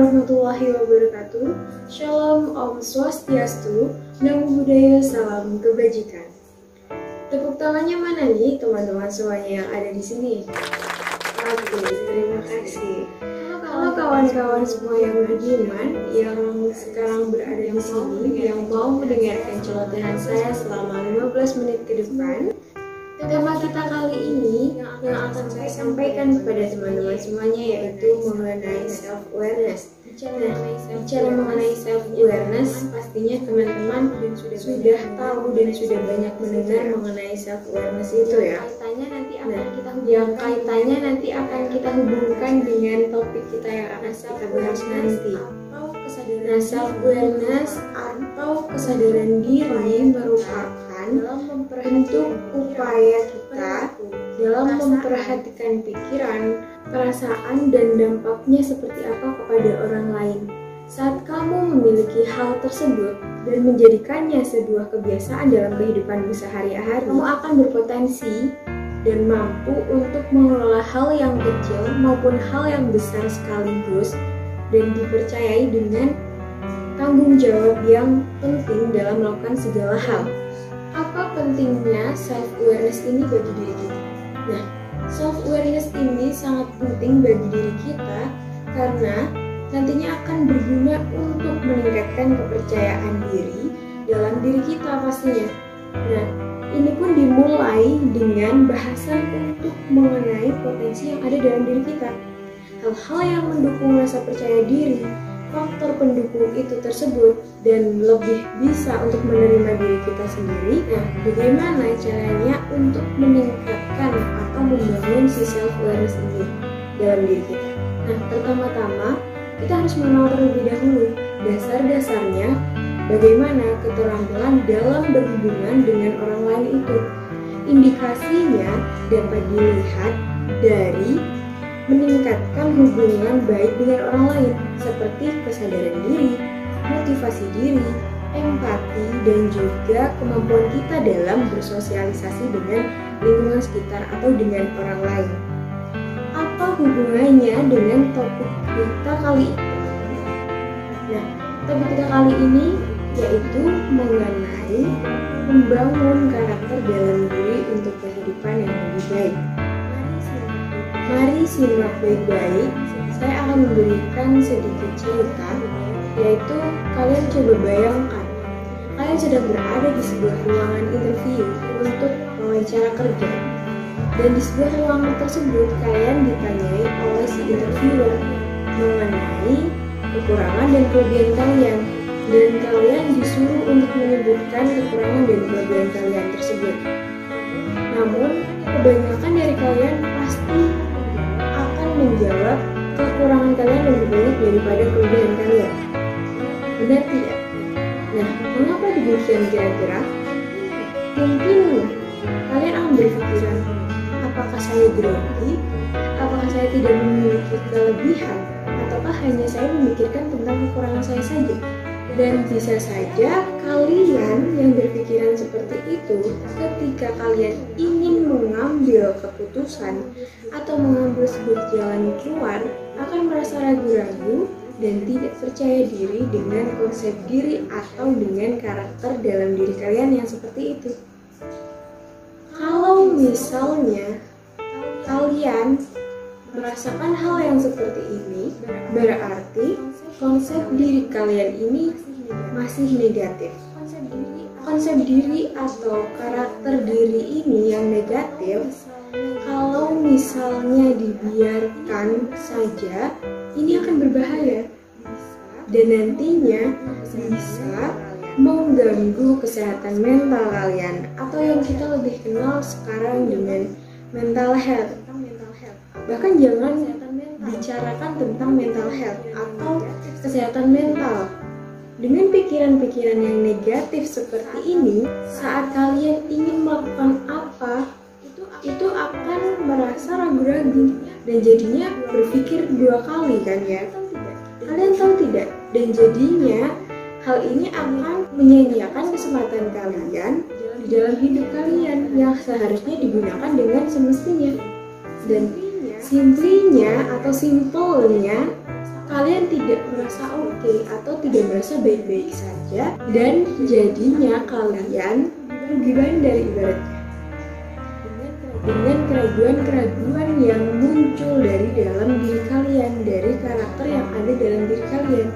warahmatullahi wabarakatuh. Shalom, Om Swastiastu, Namo Buddhaya, salam kebajikan. Tepuk tangannya mana nih teman-teman semuanya yang ada di sini? Oke, terima kasih. Halo kawan-kawan semua yang beriman, yang sekarang berada di sini, yang mau mendengarkan celotehan saya selama 15 menit ke depan. Tema kita kali ini yang akan saya sampaikan kepada teman-teman semuanya yaitu mengenai self-awareness. Nah, bicara mengenai self-awareness, pastinya teman-teman sudah tahu dan sudah banyak mendengar mengenai self-awareness itu ya. Yang kaitannya nanti akan kita hubungkan dengan topik kita yang akan kita bahas nanti. Nah, self-awareness atau kesadaran diri merupakan bentuk upaya kita dalam memperhatikan pikiran, perasaan, dan dampaknya seperti apa kepada orang lain. Saat kamu memiliki hal tersebut dan menjadikannya sebuah kebiasaan dalam kehidupanmu sehari-hari, kamu akan berpotensi dan mampu untuk mengelola hal yang kecil maupun hal yang besar sekaligus dan dipercayai dengan tanggung jawab yang penting dalam melakukan segala hal. Apa pentingnya self-awareness ini bagi diri kita? Nah, self-awareness ini sangat penting bagi diri kita karena nantinya akan berguna untuk meningkatkan kepercayaan diri dalam diri kita pastinya. Nah, ini pun dimulai dengan bahasan untuk mengenai potensi yang ada dalam diri kita. Hal-hal yang mendukung rasa percaya diri, faktor pendukung itu tersebut, dan lebih bisa untuk menerima diri kita sendiri. Nah, bagaimana caranya untuk meningkatkan atau membangun si self-awareness ini dalam diri kita? Nah, pertama-tama kita harus mengenal terlebih dahulu dasar-dasarnya bagaimana keterampilan dalam berhubungan dengan orang lain itu. Indikasinya dapat dilihat dari meningkatkan hubungan baik dengan orang lain seperti kesadaran diri, motivasi diri, empati, dan juga kemampuan kita dalam bersosialisasi dengan lingkungan sekitar atau dengan orang lain. Apa hubungannya dengan topik kita kali ini? Nah, topik kita kali ini yaitu mengenai membangun karakter dalam diri untuk kehidupan yang lebih baik. Mari simak baik-baik, saya akan memberikan sedikit cerita, yaitu kalian coba bayangkan, kalian sedang berada di sebuah ruangan interview untuk wawancara kerja. Dan di sebuah ruangan tersebut, kalian ditanyai oleh si interviewer mengenai kekurangan dan kelebihan kalian. Dan kalian disuruh untuk menyebutkan kekurangan dan kelebihan kalian tersebut. Namun, kebanyakan dari kalian pasti menjawab kekurangan kalian lebih banyak daripada kelebihan kalian. Benar tidak? Nah, mengapa demikian kira-kira? Mungkin kalian akan berpikiran, apakah saya grogi? Apakah saya tidak memiliki kelebihan? Ataukah hanya saya memikirkan tentang kekurangan saya saja? Dan bisa saja kalian yang berpikiran seperti itu ketika kalian ingin mengambil keputusan atau mengambil sebuah jalan keluar akan merasa ragu-ragu dan tidak percaya diri dengan konsep diri atau dengan karakter dalam diri kalian yang seperti itu. Kalau misalnya kalian merasakan hal yang seperti ini, berarti konsep diri kalian ini masih negatif. Konsep diri atau karakter diri ini yang negatif, kalau misalnya dibiarkan saja, ini akan berbahaya dan nantinya bisa mengganggu kesehatan mental kalian atau yang kita lebih kenal sekarang dengan mental health. Bahkan jangan bicarakan tentang mental health atau kesehatan mental. Dengan pikiran-pikiran yang negatif seperti ini, saat kalian ingin melakukan apa, itu akan merasa ragu-ragu dan jadinya berpikir dua kali kan ya. Kalian tahu tidak? Dan jadinya hal ini akan menyia-nyiakan kesempatan kalian di dalam hidup kalian yang seharusnya digunakan dengan semestinya. Dan simpelnya kalian tidak merasa oke atau tidak merasa baik-baik saja, dan jadinya kalian gimana dari ibaratnya dengan keraguan-keraguan yang muncul dari dalam diri kalian, dari karakter yang ada dalam diri kalian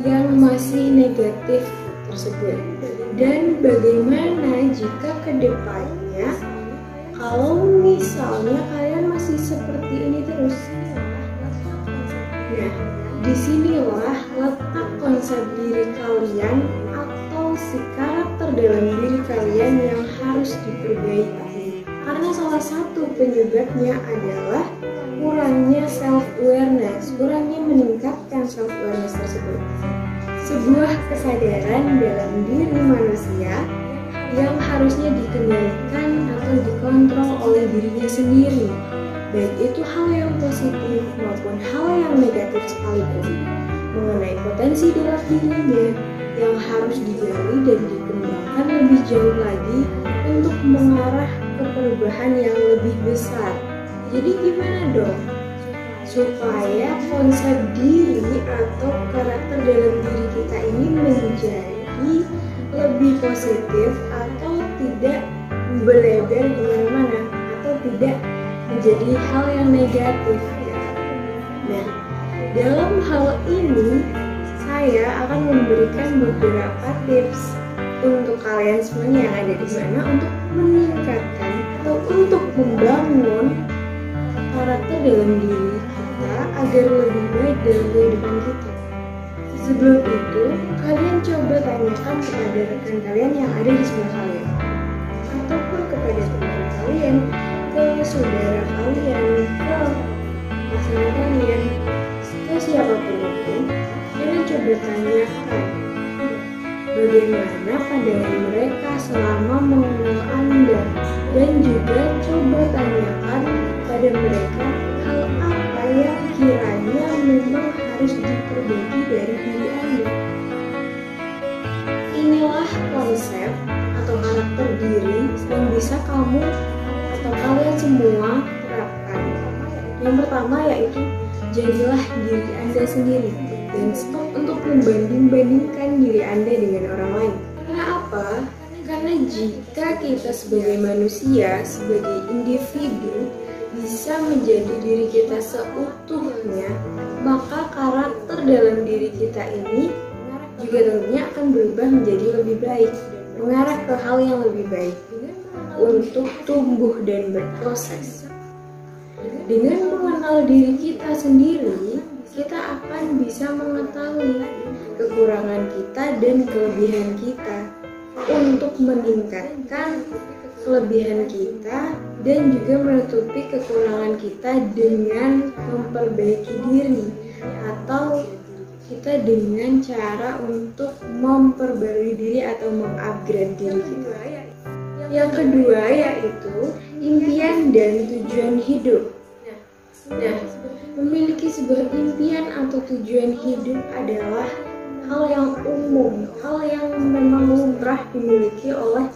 yang masih negatif tersebut. Dan bagaimana jika kedepannya kalau misalnya kalian masih seperti ini terus? Nah, disinilah letak konsep diri kalian atau si karakter dalam diri kalian yang harus diperbaiki. Karena salah satu penyebabnya adalah kurangnya self-awareness, kurangnya meningkatkan self-awareness tersebut. Sebuah kesadaran dalam diri manusia yang harusnya dikendalikan atau dikontrol oleh dirinya sendiri, baik itu hal yang positif maupun hal yang negatif sekalipun, mengenai potensi dalam dirinya yang harus digali dan dikembangkan lebih jauh lagi untuk mengarah ke perubahan yang lebih besar. Jadi gimana dong supaya konsep diri atau karakter dalam diri kita ini menjadi lebih positif atau tidak berlebar kemana-mana atau tidak menjadi hal yang negatif ya. Nah, dalam hal ini saya akan memberikan beberapa tips untuk kalian semuanya yang ada di sana untuk meningkatkan atau untuk membangun karakter dalam diri kita agar lebih baik dalam kehidupan kita. Sebelum itu, kalian coba tanyakan kepada rekan kalian yang ada di sebelah kalian, ataupun kepada teman kalian, ke saudara kalian, ke pasangan kalian, ke siapapun itu. Kalian coba tanyakan bagaimana pandangan mereka selama mengenal Anda, dan juga coba tanyakan pada mereka hal apa yang kiranya memang harus diperbaiki dari diri Anda. Inilah konsep atau karakter diri yang bisa kamu atau kalian semua terapkan. Yang pertama yaitu jadilah diri Anda sendiri dan stop untuk membanding-bandingkan diri Anda dengan orang lain. Karena apa? Karena jika kita sebagai manusia, sebagai individu bisa menjadi diri kita seutuhnya, maka karakter dalam diri kita ini juga tentunya akan berubah menjadi lebih baik, mengarah ke hal yang lebih baik untuk tumbuh dan berproses. Dengan mengenal diri kita sendiri, kita akan bisa mengetahui kekurangan kita dan kelebihan kita untuk meningkatkan kelebihan kita dan juga menutupi kekurangan kita dengan memperbaiki diri atau kita dengan cara untuk memperbarui diri atau mengupgrade diri kita. Yang kedua yaitu impian dan tujuan hidup. Nah, memiliki sebuah impian atau tujuan hidup adalah hal yang umum, hal yang memang lumrah dimiliki oleh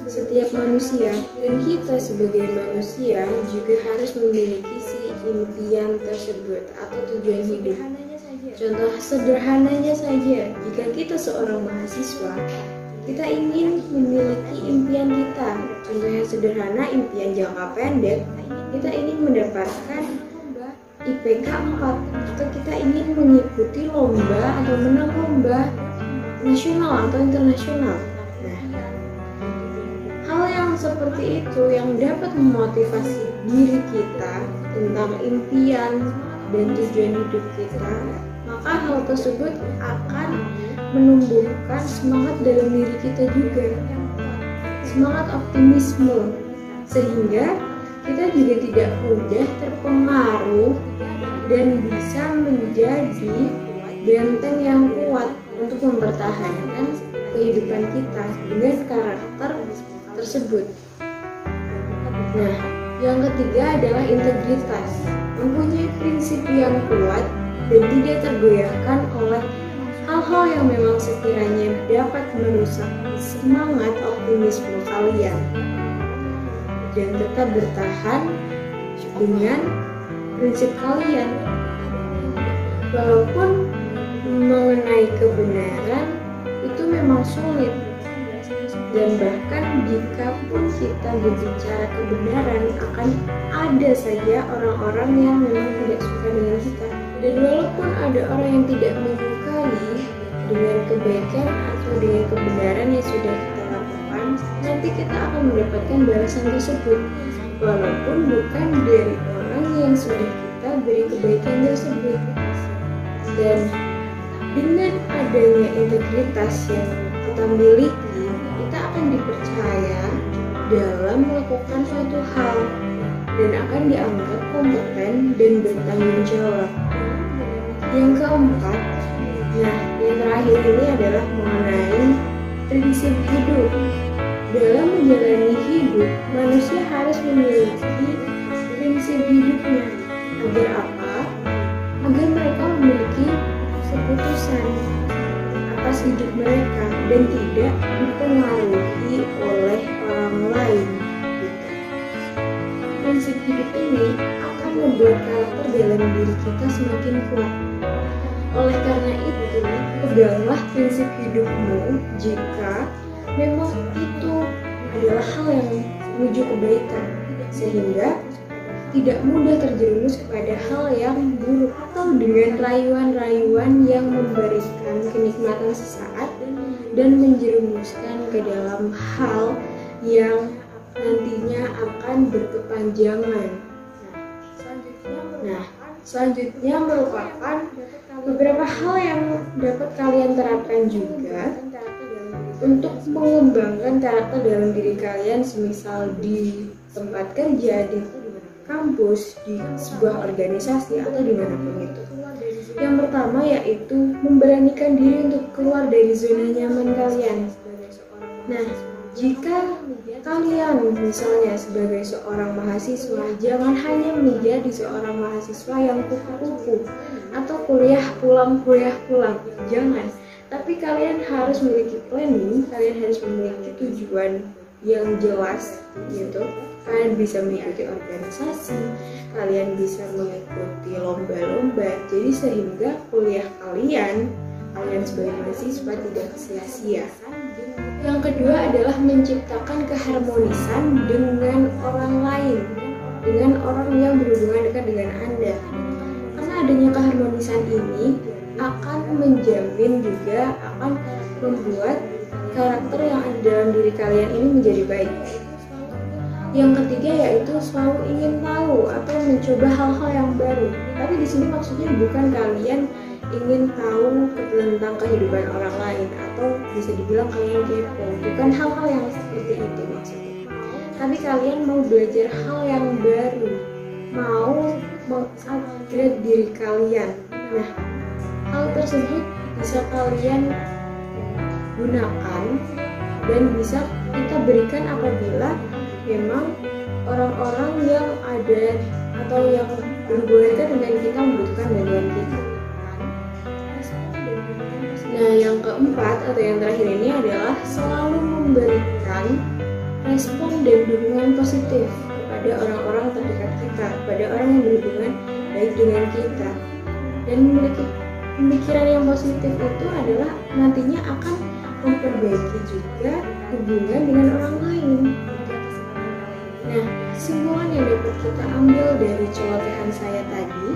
setiap manusia, dan kita sebagai manusia juga harus memiliki si impian tersebut atau tujuan hidup. Contoh sederhananya saja, jika kita seorang mahasiswa, kita ingin memiliki impian kita. Contohnya sederhana, impian jangka pendek, kita ingin mendapatkan IPK 4 atau kita ingin mengikuti lomba atau menang lomba nasional atau internasional. Nah, hal yang seperti itu yang dapat memotivasi diri kita tentang impian dan tujuan hidup kita, maka hal tersebut akan menumbuhkan semangat dalam diri kita juga, semangat optimisme, sehingga kita juga tidak mudah terpengaruh dan bisa menjadi benteng yang kuat untuk mempertahankan kehidupan kita dengan karakter tersebut. Nah, yang ketiga adalah integritas, mempunyai prinsip yang kuat dan tidak tergoyahkan oleh hal-hal yang memang sekiranya dapat merusak semangat optimisme kalian, dan tetap bertahan dengan prinsip kalian. Walaupun mengenai kebenaran itu memang sulit, dan bahkan jika pun kita berbicara kebenaran, akan ada saja orang-orang yang memang tidak suka dengan kita. Dan walaupun ada orang yang tidak menyukai dengan kebaikan atau dengan kebenaran yang sudah kita lakukan, nanti kita akan mendapatkan balasan tersebut, walaupun bukan dari orang yang sudah kita beri kebaikan tersebut. Dan dengan adanya integritas yang kita miliki, kita akan dipercaya dalam melakukan suatu hal dan akan dianggap kompeten dan bertanggung jawab. Yang keempat, yang terakhir ini adalah mengenai prinsip hidup. Dalam menjalani hidup, manusia harus memiliki prinsip hidupnya. Agar apa? Agar mereka memiliki keputusan atas hidup mereka dan tidak dipengaruhi oleh orang lain. Prinsip hidup ini akan membuat karakter dalam diri kita semakin kuat. Oleh karena itu, peganglah prinsip hidupmu jika memang itu adalah hal yang menuju kebaikan, sehingga tidak mudah terjerumus kepada hal yang buruk atau dengan rayuan-rayuan yang memberikan kenikmatan sesaat dan menjerumuskan ke dalam hal yang nantinya akan berkepanjangan. Selanjutnya merupakan beberapa hal yang dapat kalian terapkan juga untuk mengembangkan karakter dalam diri kalian, semisal di tempat kerja, di kampus, di sebuah organisasi, atau dimanapun itu. Yang pertama yaitu memberanikan diri untuk keluar dari zona nyaman kalian. Jika kalian misalnya sebagai seorang mahasiswa, jangan hanya menjadi seorang mahasiswa yang kupu-kupu atau kuliah pulang, jangan. Tapi kalian harus memiliki planning, kalian harus memiliki tujuan yang jelas gitu. Kalian bisa mengikuti organisasi, kalian bisa mengikuti lomba-lomba, jadi sehingga kuliah kalian sebagai mahasiswa tidak sia-sia. Yang kedua adalah menciptakan keharmonisan dengan orang lain, dengan orang yang berhubungan dekat dengan Anda. Karena adanya keharmonisan ini akan menjamin juga akan membuat karakter yang ada dalam diri kalian ini menjadi baik. Yang ketiga yaitu selalu ingin tahu atau mencoba hal-hal yang baru. Tapi di sini maksudnya bukan kalian ingin tahu tentang kehidupan orang lain atau bisa dibilang kalian kepo. Bukan hal-hal yang seperti itu maksudnya. Tapi kalian mau belajar hal yang baru, mau mengupgrade diri kalian. Hal tersebut bisa kalian gunakan dan bisa kita berikan apabila memang orang-orang yang ada atau yang berhubungan dengan kita membutuhkan bantuan kita. Yang keempat atau yang terakhir ini adalah selalu memberikan respon dan dukungan positif kepada orang-orang terdekat kita, kepada orang yang berhubungan baik dengan kita. Dan memiliki pemikiran yang positif itu adalah nantinya akan memperbaiki juga hubungan dengan orang lain. Kesimpulan yang dapat kita ambil dari celotehan saya tadi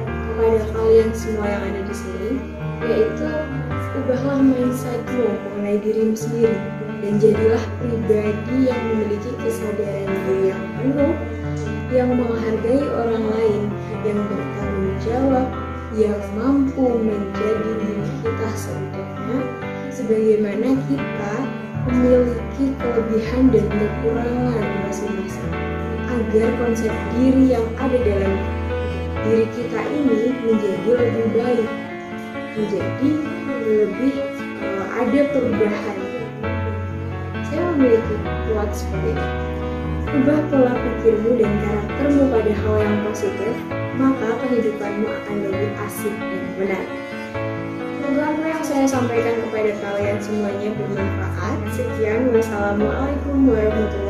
kepada kalian semua yang ada di sini yaitu ubahlah mindsetmu mengenai dirimu sendiri dan jadilah pribadi yang memiliki kesadaran diri yang penuh, yang menghargai orang lain, yang bertanggung jawab, yang mampu menjadi diri kita seutuhnya, sebagaimana kita memiliki kelebihan dan kekurangan masing-masing, agar konsep diri yang ada dalam diri kita ini menjadi lebih baik, menjadi lebih ada perubahan. Saya memiliki quote seperti ini: ubah pola pikirmu dan karaktermu pada hal yang positif, maka kehidupanmu akan lebih asik dan menarik. Semoga apa yang saya sampaikan kepada kalian semuanya bermanfaat. Sekian, wassalamualaikum warahmatullahi wabarakatuh.